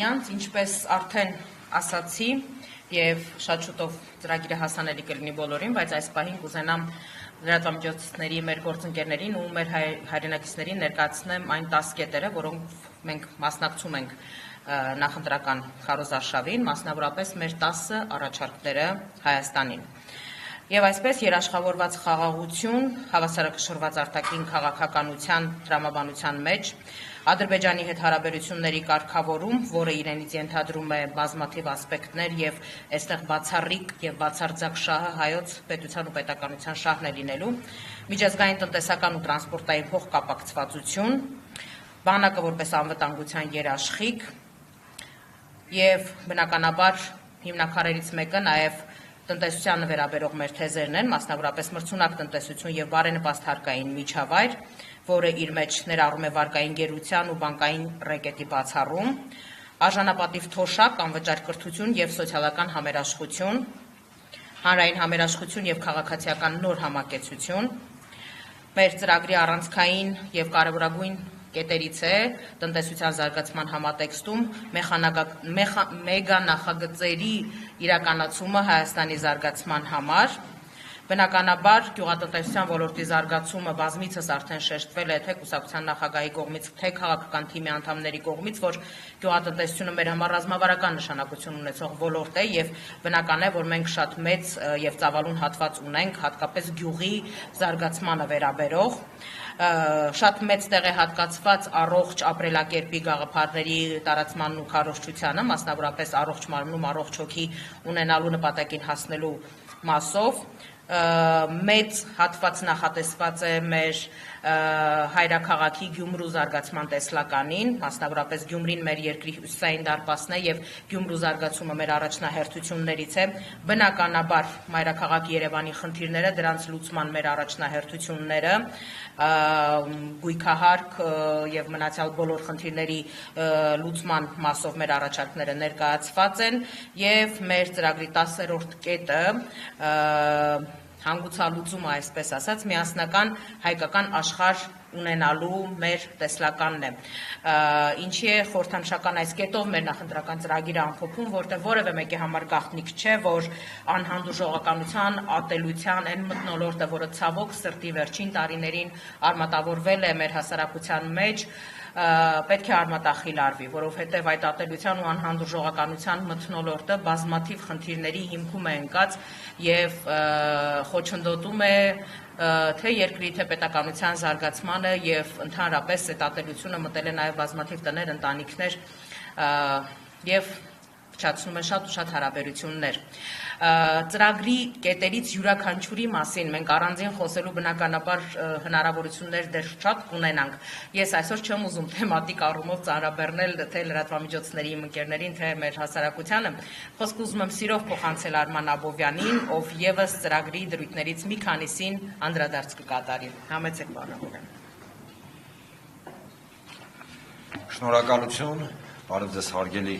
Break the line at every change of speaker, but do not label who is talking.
Ինչպես արդեն ասացի եւ շատ շուտով ծրագիրը հասանելի կլինի բոլորին, բայց այս պահին կուզենամ լրատվամիջոցների մեր գործընկերներին ու մեր հայրենակիցներին ներկայացնեմ այն 10 կետերը, որոնք մենք մասնակցում ենք նախընտրական քարոզարշավին, մասնավորապես մեր 10 առաջարկները Հայաստանին։ Եվ այսպես երաշխավորված խաղաղություն, հավասարակշռված արտաքին քաղաքականության տրամաբանության մեջ, Ադրբեջանի հետ հարաբերությունների կարգավորում, որը իրենից ենթադրում է բազմաթիվ ասպեկտներ եւ այստեղ բացառիկ եւ բացարձակ շահը հայոց պետության ու պետականության շահն է լինելու, միջազգային տնտեսական ու տրանսպորտային փոխկապակցվածություն, բանակը որպես անվտանգության երաշխիք եւ բնականաբար հիմնաքարերից մեկը նաեւ տնտեսությանը վերաբերող մեր թեզերն են, մասնավորապես մրցունակ տնտեսություն եւ բարենպաստ հարկային միջավայր, որը իր մեջ ներառում է վարկային գերության ու բանկային ռեկետի բացառում, արժանապատիվ թոշակ, անվճար կրթություն եւ սոցիալական համերաշխություն, հանրային համերաշխություն եւ քաղաքացիական նոր համակեցություն, մեր ծրագրի առանցքային եւ կարեւորագույն կետերից է տնտեսության զարգացման համատեքստում մեգա նախագծերի իրականացումը Հայաստանի զարգացման համար, բնականաբար գյուղատնտեսության ոլորտի զարգացումը բազմիցս արդեն շեշտվել է թե կուսակցության նախագահի կողմից, թե քաղաքական թիմի անդամների կողմից, որ գյուղատնտեսությունը մեր համար ռազմավարական նշանակություն ունեցող ոլորտ է եւ բնական է, որ մենք շատ մեծ եւ ծավալուն հատված ունենք հատկապես գյուղի զարգացմանը վերաբերող, շատ մեծ տեղ է հատկացված առողջ ապրելակերպի գաղափարների տարածմանն ու քարոզչությանը, մասնավորապես առողջ մարմնում առողջ հոգի ունենալու նպատակին հասնելու մասով, մեծ հատված նախատեսված է մեր հայրաքաղաքի Գյումրու զարգացման տեսլականին, մասնավորապես Գյումրին մեր երկրի հյուսիսային դարպասն է եւ Գյումրու զարգացումը մեր առաջնահերթություններից է, բնականաբար մայրաքաղաք Երևանի խնդիրները, դրանց լուծման մեր առաջնահերթությունները, գույքահարկ եւ մնացյալ բոլոր խնդիրների լուծման մասով մեր առաջարկները ներկայացված են եւ մեր ծրագրի 10-րդ կետը հանգուցալուծումը, այսպես ասած, միասնական հայկական աշխարհ ունենալու մեր տեսլականն է։ Ինչի է խորհրդանշական այս կետով մեր նախընտրական ծրագիրը ամփոփում, որտեղ որևէ մեկի համար գաղտնիք չէ, որ անհանդուրժողականության, ատելության այն մթնոլորտը, որը ցավոք սրտի վերջին տարիներին արմատավորվել է մեր հասարակության մեջ, պետք է արմատախիլ արվի, որովհետև այդ ատելության ու անհանդուրժողականության մթնոլորտը բազմաթիվ խնդիրների հիմքում է ընկած եւ խոչընդոտում է թե երկրի, թե պետականության զարգացմանը եւ ընդհանրապես այդ ատելությունը մտել է նաեւ բազմաթիվ տներ, ընտանիքներ եւ փչացնում է շատ ու շատ հարաբերություններ։ Ծրագրի կետերից յուրաքանչյուրի մասին մենք առանձին խոսելու բնականաբար հնարավորություններ դեռ շատ կունենանք։ Ես այսօր չեմ ուզում թեմատիկ առումով ծանրաբեռնել թե լրատվամիջոցների ընկերներին, թե մեր հասարակությանը։ Խոսք ուզում եմ սիրով փոխանցել Արման Աբովյանին, ով եւս ծրագրի դրույթներից մի քանիսին անդրադարձ կկատարի։ Համեցեք, պարոն Աբովյան։
Շնորհակալություն, բարև ձեզ հարգելի